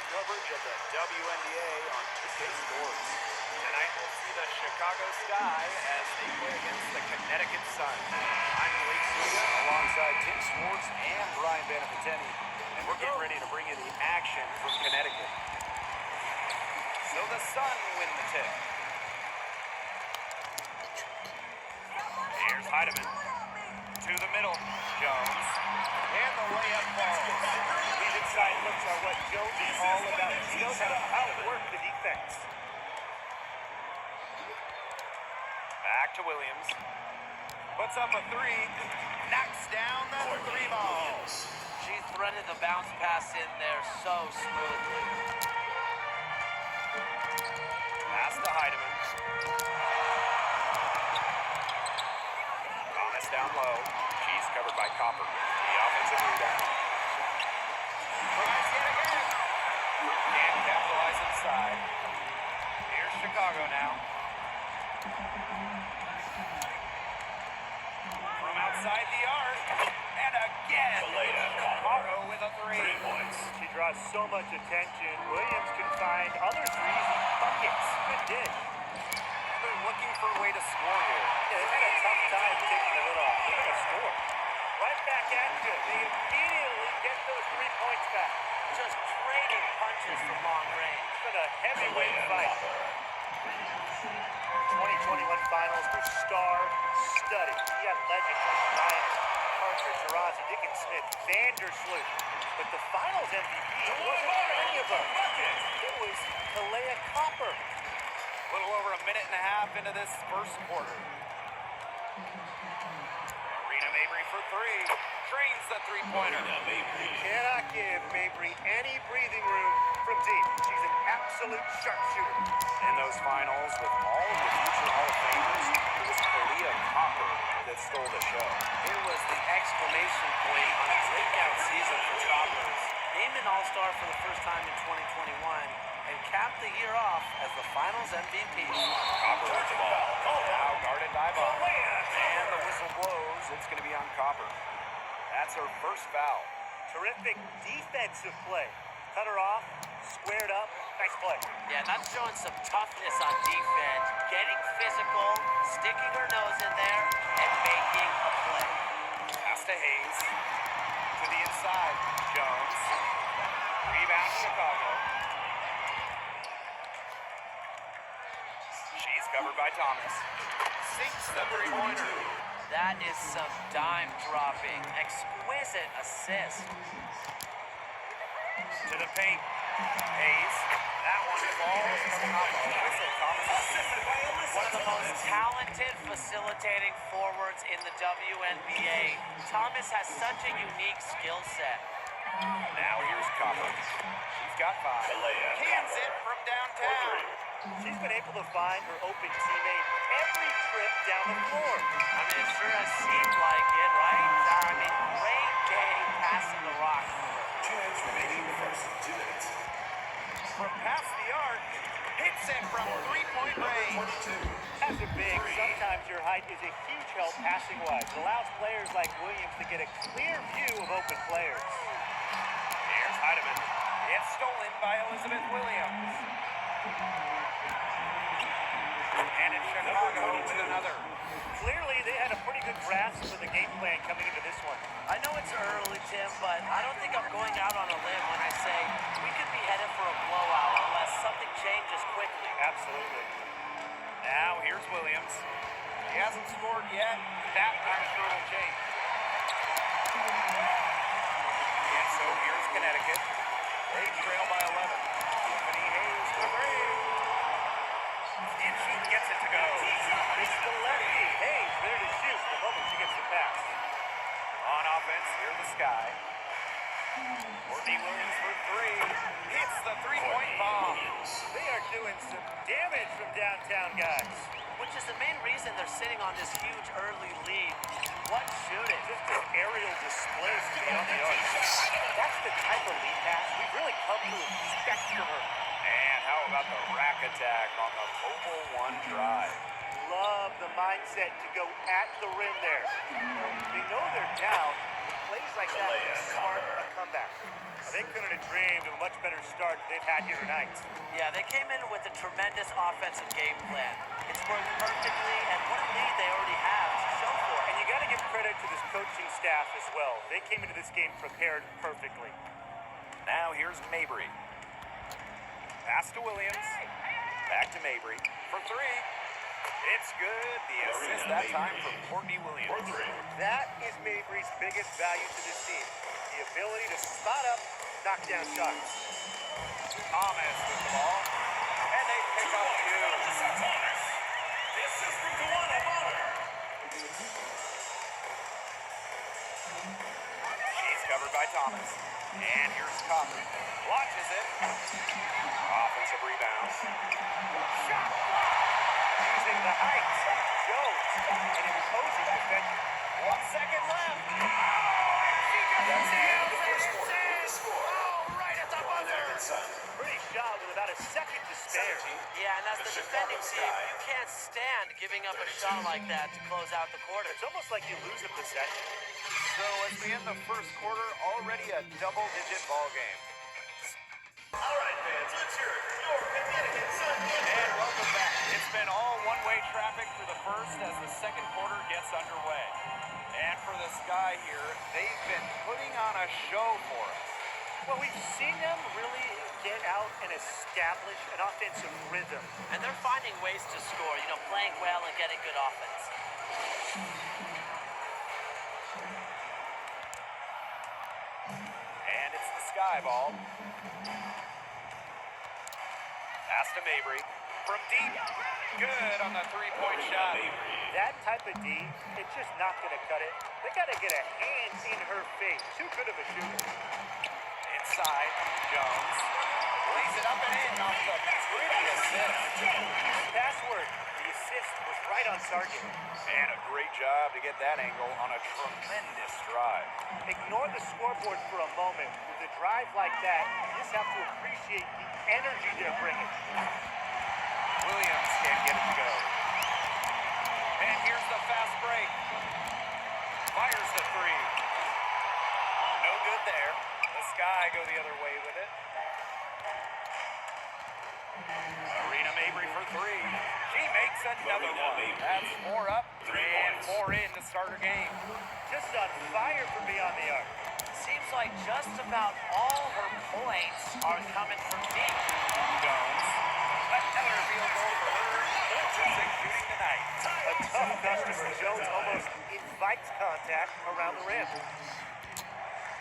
coverage of the WNBA on 2K Sports. Tonight we'll see the Chicago Sky as they play against the Connecticut Sun. I'm Blake Suga alongside Tim Swartz and Brian Banapateni, and we're getting ready to bring you the action from Connecticut. So the Sun win the tip. Here's Heidemann. To the middle. Jones. And the layup falls. These inside looks are what Jones is all about. He knows how to outwork the defense. Back to Williams. Puts up a three. Knocks down the three ball. She threaded the bounce pass in there so smoothly. Pass to Heidemann. Thomas down low. She's covered by Copper. The offensive rebound. Tries it again. Can't capitalize inside. Here's Chicago now. From outside the arc. And again. Chicago with a three. 3 points. She draws so much attention. Williams can find others for easy buckets. Good dish. They're looking for a way to score here. Yeah, they've had a tough time taking the lid off. They're going to score. Right back at you. They immediately get those 3 points back. Just trading punches from long range. It's been a heavyweight fight. 2021 finals were star-studded. You got legends like Bryant, Parker, Taurasi, Dickens, Smith, Vandersloot. But the finals MVP wasn't any of them. It was Kalea Copper. A little over a minute and a half into this first quarter. Arena Mabry for three. Drains the three-pointer. Cannot give Mabry any breathing room from deep. She's an absolute sharpshooter. In those finals, with all of the future Hall of Famers, it was Kalea Copper that stole the show. It was the exclamation point on a breakout season for Choppers. Named an All-Star for the first time in 2021 and capped the year off as the Finals MVP. Copper with the ball. Now guarded by Ball. And the whistle blows. It's going to be on Copper. That's her first foul. Terrific defensive play. Cut her off, squared up, nice play. Yeah, that's showing some toughness on defense, getting physical, sticking her nose in there, and making a play. Pass to Hayes. To the inside. Jones. Rebound Chicago. She's covered by Thomas. Sinks the three-pointer. That is some dime dropping, exquisite assist. To the paint. Hayes. That one falls off a whistle. Thomas. One of the most talented facilitating forwards in the WNBA. Thomas has such a unique skill set. Now here's Copper. She's got five. Cans it from downtown. She's been able to find her open teammate every trip down the floor. I mean, it sure has seemed like it, right? I mean, great day passing the rock. Chance remaining in the first 2 minutes. From past the arc, hits it from three-point range. As a big, sometimes your height is a huge help passing-wise. It allows players like Williams to get a clear view of open players. Here's Heidemann. It's stolen by Elizabeth Williams. And it's Chicago with another. Clearly, they had a pretty good grasp of the game plan coming into this one. I know it's early, Tim, but I don't think I'm going out on a limb when I say we could be headed for a blowout unless something changes quickly. Absolutely. Now here's Williams. He hasn't scored yet. That I'm sure will change. And so here's Connecticut. They trail by 11. Tiffany Hayes for three. And she gets it to go. It's the lefty. Hayes ready to shoot the moment she gets the pass. On offense, here the Sky. Courtney Williams for three. Hits the three-point bomb. They are doing some damage from downtown, guys. Which is the main reason they're sitting on this huge early lead. What shooting? Just an aerial display beyond the arc. That's the type of lead pass we've really come to expect from her. And how about the rack attack on the Mobile One drive? Love the mindset to go at the rim there. They know they're down, plays like that start a comeback. They couldn't have dreamed of a much better start they've had here tonight. Yeah, they came in with a tremendous offensive game plan. It's worked perfectly, and what a lead they already have to show for it. And you got to give credit to this coaching staff as well. They came into this game prepared perfectly. Now here's Mabry. Pass to Williams. Back to Mabry for three. It's good. The assist that time from Courtney Williams. That is Mabry's biggest value to this team. The ability to spot up, knock down shots. Thomas with the ball. And they pick up two. She's covered by Thomas. And here's Copper. Watches it. Offensive rebound. Shot. Using the height. Jones, an imposing defender. 1 second left. That's the end of the first quarter. The score. Right at the buzzer. Pretty shot with about a second to spare. Yeah, and as the defending team, you can't stand giving up a shot like that to close out the quarter. It's almost like you lose a possession. So as we end the first quarter, already a double-digit ball game. All right, fans, let's hear it for your Connecticut Sun. And welcome back. It's been all one-way traffic for the first as the second quarter gets underway. And for the Sky here, they've been putting on a show for us. Well, we've seen them really get out and establish an offensive rhythm. And they're finding ways to score, playing well and getting good offense. And it's the Sky ball. Pass to Mabry. From deep. Good on the three-point shot. That type of D, it's just not going to cut it. They got to get a hand in her face. Too good of a shooter. Inside, Jones. Lays it up and in off the pretty assist. Password. The assist was right on target. And a great job to get that angle on a tremendous drive. Ignore the scoreboard for a moment. With a drive like that, you just have to appreciate the energy they're bringing. Williams can't get it to go. And here's the fast break. Fires the three. No good there. The Sky go the other way with it. Arena Mabry for three. She makes another one. That's 4 up and 4 in to start her game. Just on fire from beyond the arc. Seems like just about all her points are coming from deep. Jones. Another field goal for her. 4-6 shooting tonight. A tough customer. Jones almost invites contact around the rim.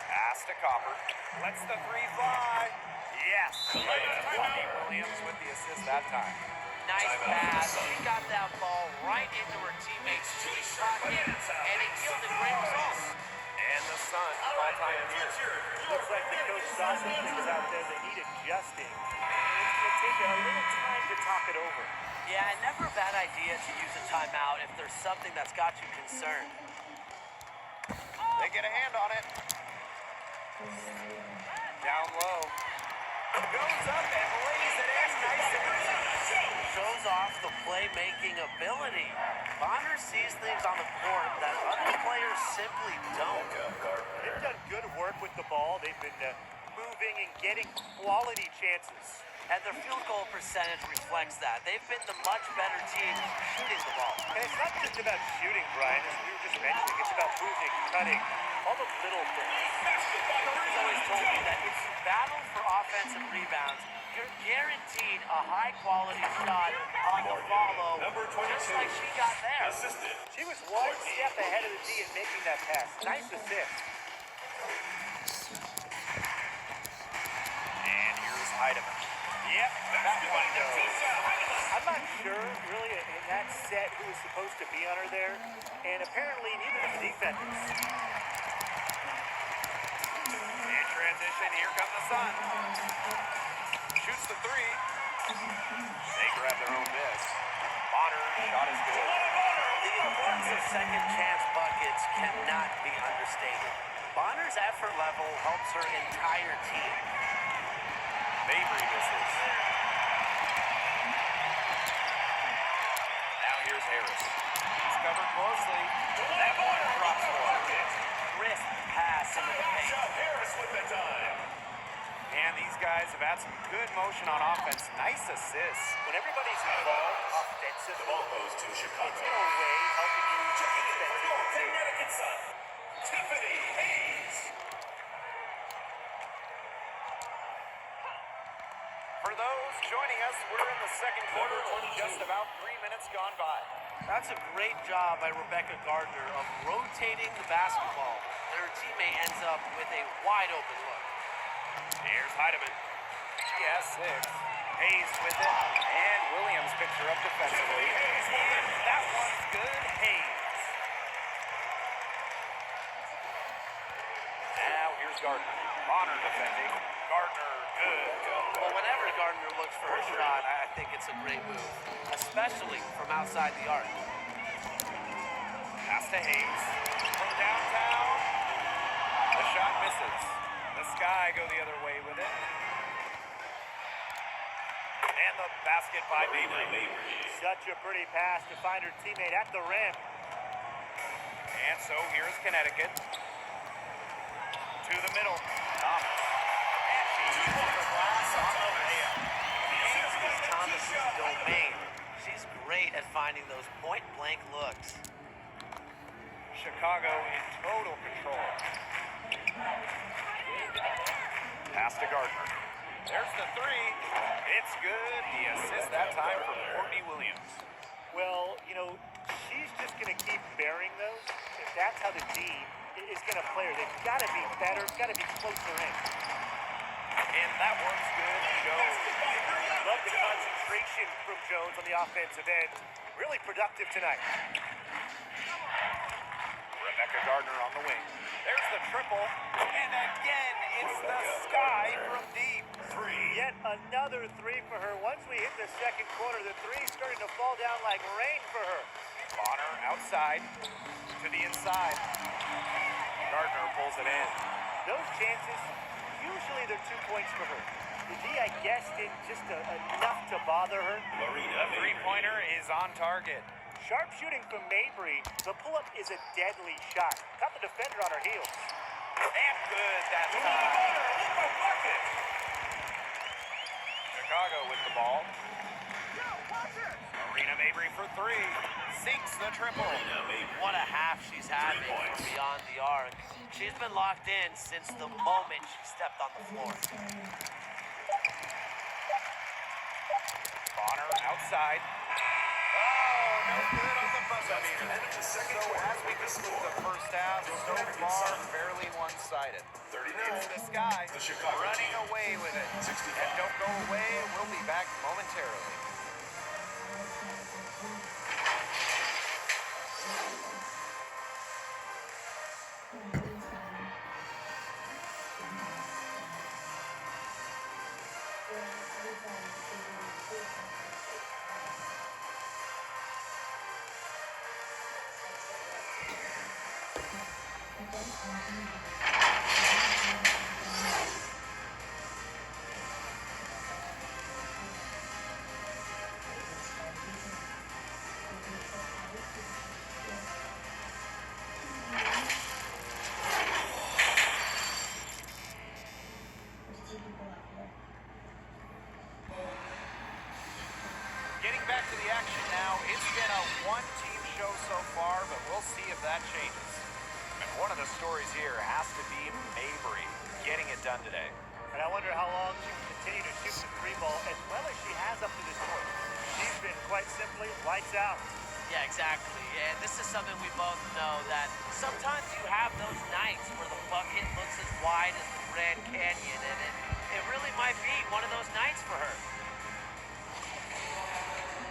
Pass to Copper. Lets the three fly. Yes. Courtney Williams with the assist that time. Nice pass. She got that ball right into her teammate's pocket, and it yielded great results. And the Sun, all-time leader. Looks like the coach saw some things out there that need adjusting. And it's going to take a little time to talk it over. Yeah, and never a bad idea to use a timeout if there's something that's got you concerned. They get a hand on it. Down low. Goes up and lays it in nice and easy. Shows off the playmaking ability. Bonner sees things on the court that other players simply don't. They've done good work with the ball. They've been moving and getting quality chances. And their field goal percentage reflects that. They've been the much better team shooting the ball. And it's not just about shooting, Brian, as we were just mentioning. It's about moving, cutting, all the little things. Coach always told me that if you battle for offensive rebounds, you're guaranteed a high-quality shot on the follow, just like she got there. She was one step ahead of the D in making that pass. Nice assist. And here's Heidemann. Yep, that one goes. I'm not sure, really, in that set who was supposed to be on her there. And apparently, neither of the defenders. In transition, here come the Sun. Shoots the three. They grab their own miss. Bonner's shot is good. The importance of second chance buckets cannot be understated. Bonner's effort level helps her entire team. Mabry misses. Now here's Harris. He's covered closely. That one drops for her. Crisp pass guys have had some good motion on offense. Nice assists. When everybody's involved offensively, The ball goes to Chicago. it's in a way helping you Checking in for your defensively too. Connecticut Sun, Tiffany Hayes. For those joining us, we're in the second quarter. Just about 3 minutes gone by. That's a great job by Rebecca Gardner of rotating the basketball. Her teammate ends up with a wide open look. Here's Heidemann. She has 6. Hayes with it. And Williams picks her up defensively. And that one's good. Hayes. Now here's Gardner. Bonner defending. Gardner, good. Well, whenever Gardner looks for her shot, I think it's a great move, especially from outside the arc. Pass to Hayes. From downtown. The shot misses. The Sky go the other way with it. And the basket by Mabry. Such a pretty pass to find her teammate at the rim. And so here's Connecticut. To the middle. Thomas. And she uses the glass on the layup. This is Thomas's domain. She's great at finding those point-blank looks. Chicago in total control. Pass to Gardner. There's the 3. It's good. The assist that time for Courtney Williams. Well, you know, she's just going to keep bearing those. If that's how the team is going to play her, they've got to be better, got to be closer in. And that one's good. Jones. Love the concentration from Jones on the offensive end. Really productive tonight. Rebecca Gardner on the wing. There's the triple. And again, it's the Sky from deep. 3. Yet another 3 for her. Once we hit the second quarter, the 3's starting to fall down like rain for her. Bonner outside to the inside. Gardner pulls it in. Those chances, usually they're 2 points for her. The D, I guess, did just enough to bother her. The three-pointer is on target. Sharp shooting from Mabry. The pull-up is a deadly shot. Got the defender on her heels. And good that time. Chicago with the ball. Arena Mabry for 3. Sinks the triple. What a half she's having from beyond the arc. She's been locked in since the moment she stepped on the floor. Bonner outside. Oh, no good on the buzzer beater. So as we conclude the first half, so far fairly one-sided. 39. It's the Sky The Chicago running team. away with it. 65. And don't go away, we'll be back momentarily. Getting back to the action now, it's been a one-team show so far, but we'll see if that changes. And one of the stories here has to be Mabry getting it done today. And I wonder how long she can continue to shoot the 3-ball as well as she has up to this point. She's been quite simply lights out. Yeah, exactly. And this is something we both know, that sometimes you have those nights where the bucket looks as wide as the Grand Canyon, and it really might be one of those nights for her.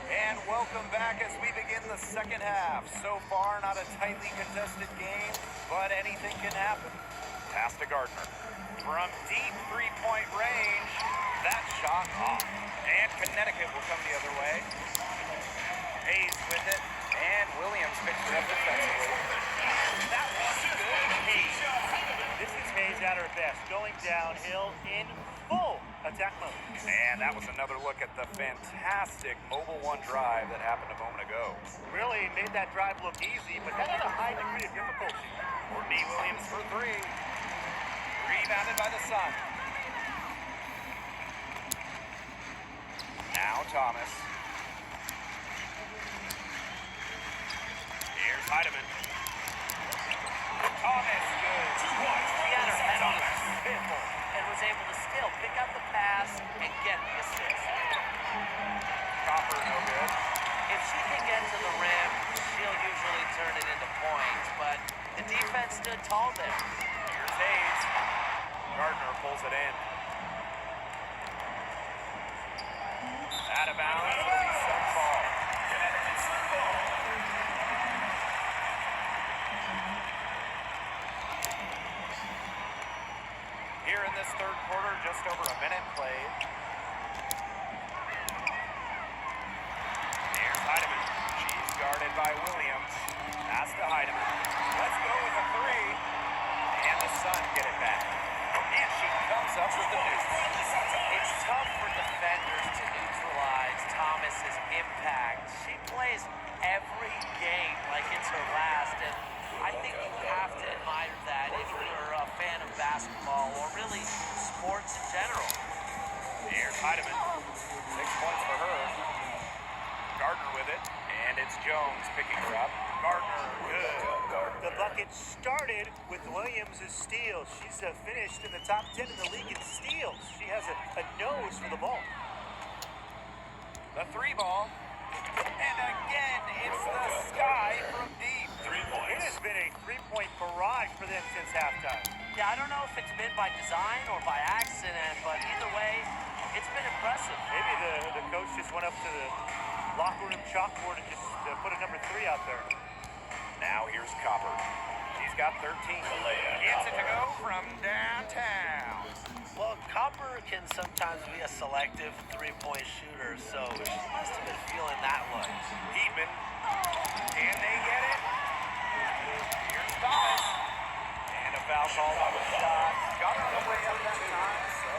And welcome back as we begin the second half. So far, not a tightly contested game, but anything can happen. Pass to Gardner. From deep three-point range, that shot off. And Connecticut will come the other way. Hayes with it, and Williams picks it up defensively. That was good. Hayes. This is Hayes at her best, going downhill in full attack mode. And that was another look at the fantastic Mobile One drive that happened a moment ago. Really made that drive look easy, but that had a high degree of difficulty. Courtney Williams for 3. Rebounded by the Sun. Now Thomas. Here's Heidemann. Thomas, good. She had her head on a swivel and was able to still pick up the pass and get the assist. Copper, no good. If she can get to the rim, she'll usually turn it into points, but the defense stood tall there. Here's Hayes. Gardner pulls it in. Out of bounds. It'll be Sun ball. Connecticut Sun ball. Here in this third quarter, just over a minute played. Here's Heidemann. She's guarded by Williams. Pass to Heidemann. Let's go with a three. And the Sun get it back. And she comes up with the deuce. It's tough for defenders to neutralize Thomas's impact. She plays every game like it's her last, and I think you have to admire that if you're a fan of basketball or really sports in general. Here's Heidemann. 6 points for her. Gardner with it. And it's Jones picking her up. Gardner, good. The bucket started with Williams' steal. She's finished in the top 10 in the league in steals. She has a nose for the ball. The three ball. And again, it's the Sky from deep. 3 It points. has been a three-point barrage for them since halftime. Yeah, I don't know if it's been by design or by accident, but either way, it's been impressive. Maybe the coach just went up to the locker room chalkboard and just put a number 3 out there. Now here's Copper. She's got 13. Gets it to go from downtown. Well, Copper can sometimes be a selective three-point shooter, so she must have been feeling that one. Heatman. And they get it. Here's Thomas. And a foul call on the shot. Got her on the way up that time, so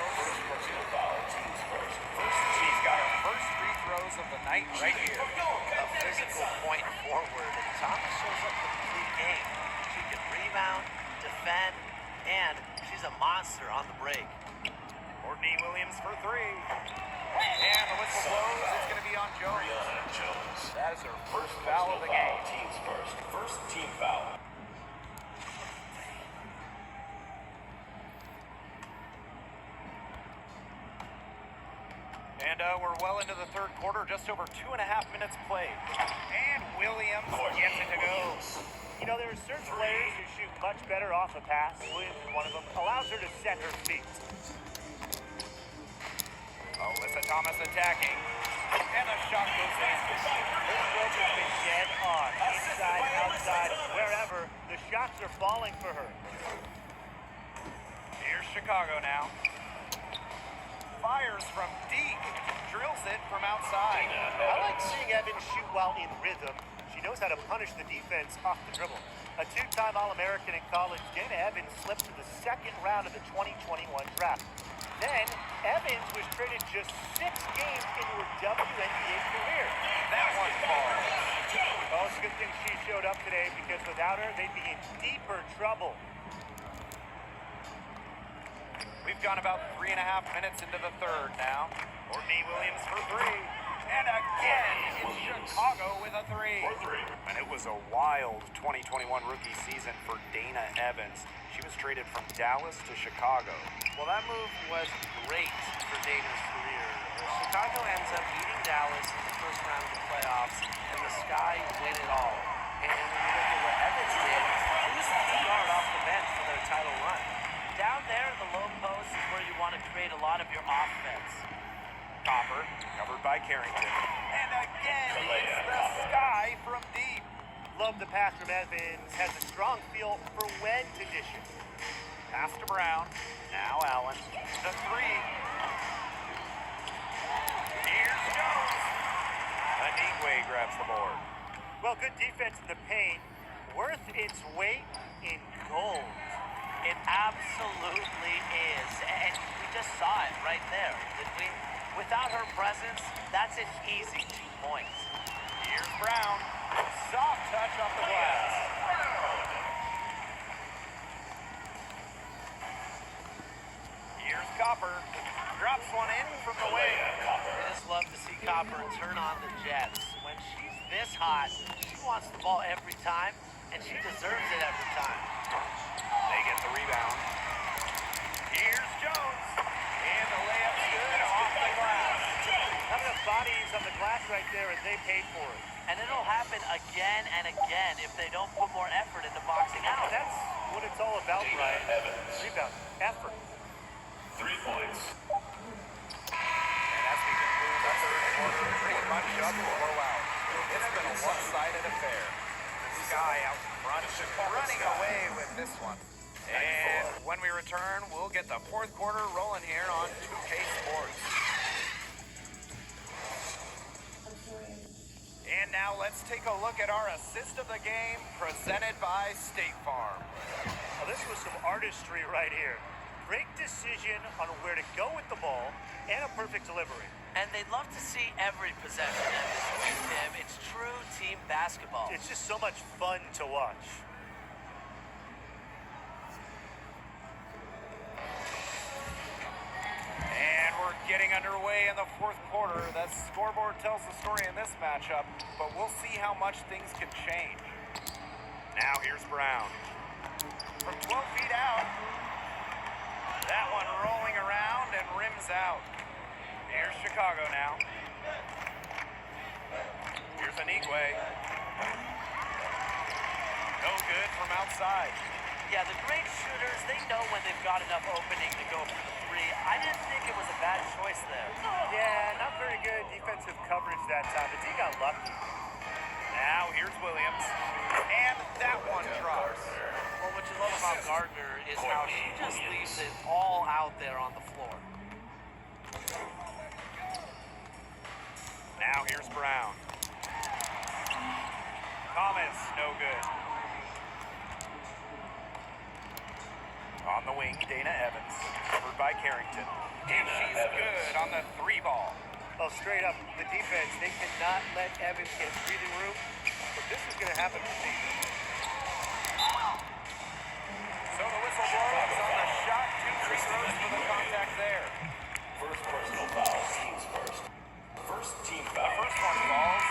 she's got her first free throws of the night right here. A physical point forward, and Thomas shows up the complete game. She can rebound, defend, and she's a monster on the break. Courtney Williams for three. And the whistle blows. It's going to be on Jones. Brianna Jones. That is her first foul of the game. Team's first team foul. And we're well into the third quarter, just over 2.5 minutes played. And Williams gets it to go. You know, there are certain players who shoot much better off a pass. Williams is one of them. Allows her to set her feet. Alyssa Thomas attacking. And the shot goes in. Her stroke has been dead on. Inside, outside, wherever. The shots are falling for her. Here's Chicago now. Fires from deep. Drills it from outside. I like seeing Evans shoot while in rhythm. She knows how to punish the defense off the dribble. A two-time All-American in college, Dana Evans slipped to the second round of the 2021 draft. Then, Evans was traded just 6 games into her WNBA career. That one falls. Oh, it's a good thing she showed up today because without her, they'd be in deeper trouble. We've gone about 3.5 minutes into the third now. Courtney Williams for three. And again, it's Chicago with a three. And it was a wild 2021 rookie season for Dana Evans. She was traded from Dallas to Chicago. Well, that move was great for Dana's career. Chicago ends up beating Dallas in the first round of the playoffs, and the Sky win it all. And when you look at what Evans did, he was the key guard off the bench for their title run. Down there, the low post is where you want to create a lot of your offense. Copper, covered by Carrington. And again, it's the Sky from deep. Love the pass from Evans. Has a strong feel for when to dish it. Pass to Brown. Now Allen. The three. Here's Jones. Anigwe grabs the board. Well, good defense in the paint. Worth its weight in gold. It absolutely is. And we just saw it right there, didn't we? Without her presence, that's an easy 2 points. Here's Brown. Soft touch off the glass. Here's Copper. Drops one in from the wing. I just love to see Copper turn on the Jets. When she's this hot, she wants the ball every time, and she deserves it every time. They get the rebound. Here's Jones. And the layup's good off the glass. Not enough bodies on the glass right there, and they paid for it. And it'll happen again and again if they don't put more effort into boxing out. That's what it's all about, Ryan. Rebound, effort. 3 points. And as we conclude the third quarter, pretty much up a blowout. It's been a one-sided affair. The Sky out in front, running away with this one. And when we return, we'll get the fourth quarter rolling here on 2K Sports. And now let's take a look at our assist of the game presented by State Farm. Now, this was some artistry right here. Great decision on where to go with the ball and a perfect delivery. And they'd love to see every possession at this point, Tim. It's true team basketball. It's just so much fun to watch. And we're getting underway in the fourth quarter. The scoreboard tells the story in this matchup, but we'll see how much things can change. Now here's Brown. From 12 feet out. That one rolling around and rims out. Here's Chicago now. Here's Anigwe. No good from outside. Yeah, the great shooters, they know when they've got enough opening to go for the three. I didn't think it was a bad choice there. Yeah, not very good defensive coverage that time. The team got lucky. Now here's Williams. And that one drops. Well, what you love about Gardner is how she just leaves it all out there on the floor. Now here's Brown. Thomas, no good. On the wing, Dana Evans, covered by Carrington. And she's good on the 3 ball. Well, straight up, the defense, they cannot let Evans get breathing room. But this is going to happen to me. So the whistle blows on the shot. 2 free throws for the contact there. First personal foul. Teams first. First team foul. The first one falls.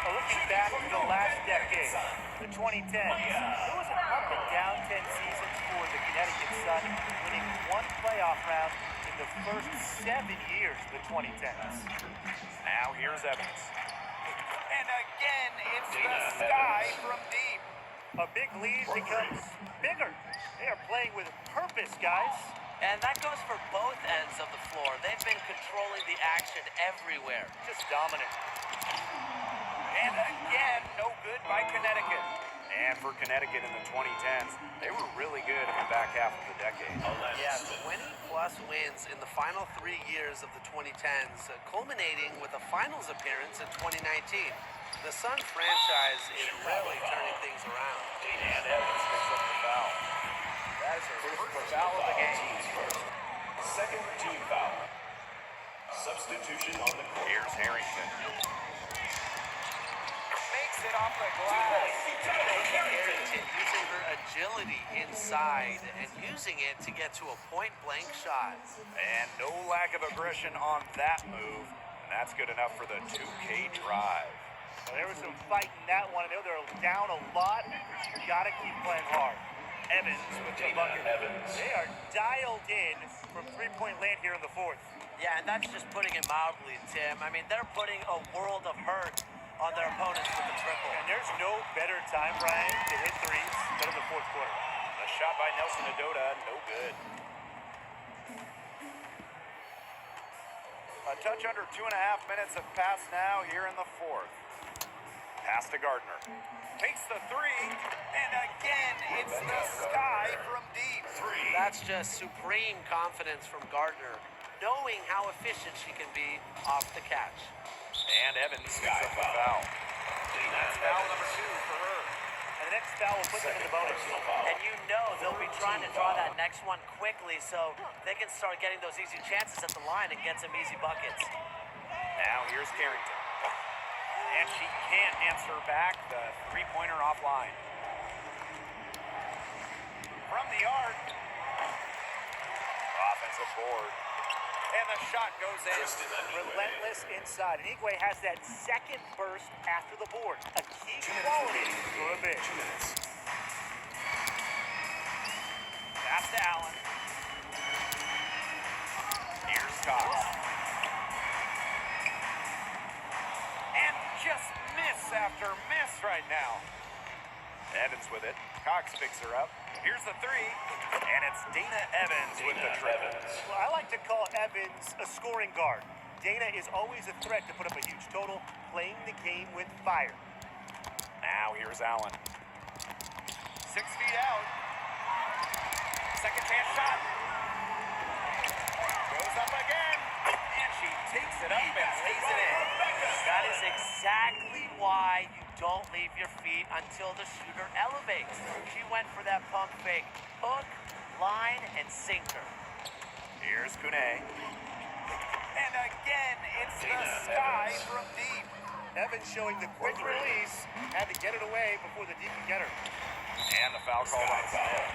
Well, looking back to the last decade, the 2010s, it was an up and down 10 seasons for the Connecticut Sun, winning 1 playoff round in the first 7 years of the 2010s. Now here's Evans. And again, it's the Sky from deep. A big lead becomes bigger. They are playing with purpose, guys. And that goes for both ends of the floor. They've been controlling the action everywhere. Just dominant. And again, no good by Connecticut. And for Connecticut in the 2010s, they were really good in the back half of the decade. Yeah, 20-plus wins in the final 3 years of the 2010s, culminating with a finals appearance in 2019. The Sun franchise is really turning things around. And Evans picks up the foul. That is her first foul of the game. Teams first. Second team foul. Substitution on the court. Here's Harrington. Makes it off the glass. Harrington using her agility inside and using it to get to a point-blank shot. And no lack of aggression on that move. And that's good enough for the 2K drive. Well, there was some fight in that one. I know they're down a lot. You got to keep playing hard. Evans with the bucket. They are dialed in from three-point land here in the fourth. Yeah, and that's just putting it mildly, Tim. I mean, they're putting a world of hurt on their opponents with the triple. And there's no better time, Brian, to hit threes than in the fourth quarter. The shot by Nelson Adota, no good. A touch under 2.5 minutes have passed now here in the fourth. Pass to Gardner. Takes the 3, and again, it's the Sky from deep. 3. That's just supreme confidence from Gardner, knowing how efficient she can be off the catch. And Evans picks up the foul. That's foul number 2 for her. And the next foul will put them in the bonus. And you know they'll be trying to draw that next one quickly so they can start getting those easy chances at the line and get some easy buckets. Now here's Carrington. And she can't answer back the 3-pointer offline. From the arc. Offensive board. And the shot goes in. Relentless inside. And Igwe has that second burst after the board. A key quality for a big. 2 minutes. Pass to Allen. Here's Cox. And just miss after miss right now. Evans with it. Cox picks her up. Here's the three. And it's Dana Evans with the triple. Well, I like to call Evans a scoring guard. Dana is always a threat to put up a huge total, playing the game with fire. Now here's Allen. 6 feet out. Second chance shot. Goes up again. And she takes it up and lays it in. That is exactly why you don't leave your feet until the shooter elevates. She went for that pump fake. Hook, line, and sinker. Here's Kune. And again, it's the sky from deep. Evans showing the quick release. Had to get it away before the deep can get her. And the foul called on Smith.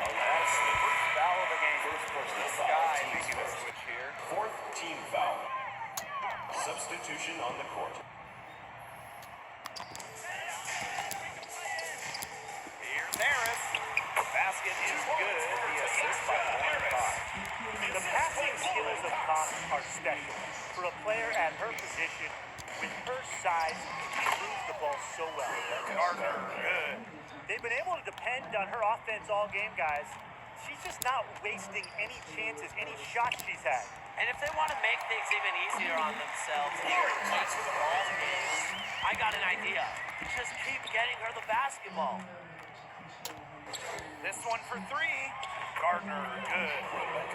That's the first foul of the game. The sky making a switch here. 4th team foul. Substitution on the court. Here's Harris. Basket is good. The assist by Warren Cox. The passing skills of Cox are special. For a player at her position, with her size, she moves the ball so well. Gardner, good. They've been able to depend on her offense all game, guys. She's just not wasting any chances, any shots she's had. And if they want to make things even easier on themselves, here, that's where the ball is. I got an idea. Just keep getting her the basketball. This one for three. Gardner, good.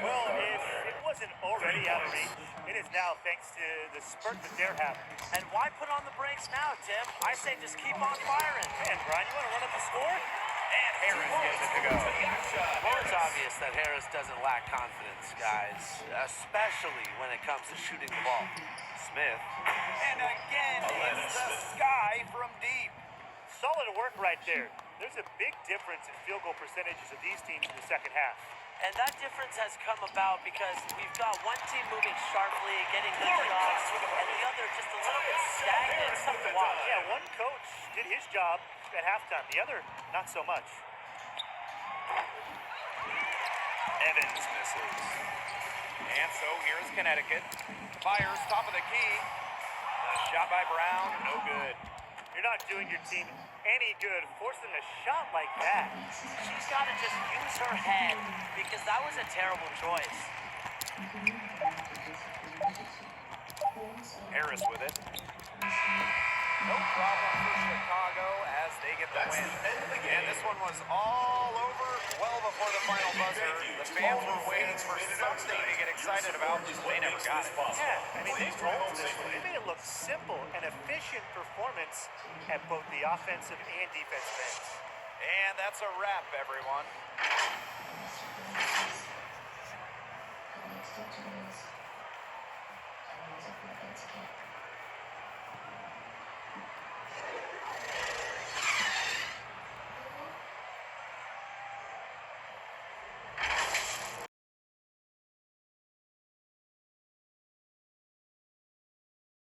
Well, if it wasn't already out of reach, it is now thanks to the spurt that they're having. And why put on the brakes now, Tim? I say just keep on firing. Man, Brian, you want to run up the score? And Harris gets it to go. Well, it's obvious that Harris doesn't lack confidence, guys, especially when it comes to shooting the ball. Smith. And again, it's the sky from deep. Solid work right there. There's a big difference in field goal percentages of these teams in the second half. And that difference has come about because we've got one team moving sharply, getting good shots, and the other just a little bit stagnant. It's tough to watch. Yeah, one coach did his job at halftime. The other, not so much. Evans misses. And so here's Connecticut. Fires top of the key. The shot by Brown, no good. You're not doing your team any good forcing a shot like that. She's got to just use her head because that was a terrible choice. Harris with it. No problem for Chicago as they get the win. And this one was all over well before the final buzzer. The fans were waiting for something to get excited about. They never got it. Yeah, I mean, they rolled this one. They made it look simple and efficient performance at both the offensive and defensive ends. And that's a wrap, everyone. Next 2 minutes, offensive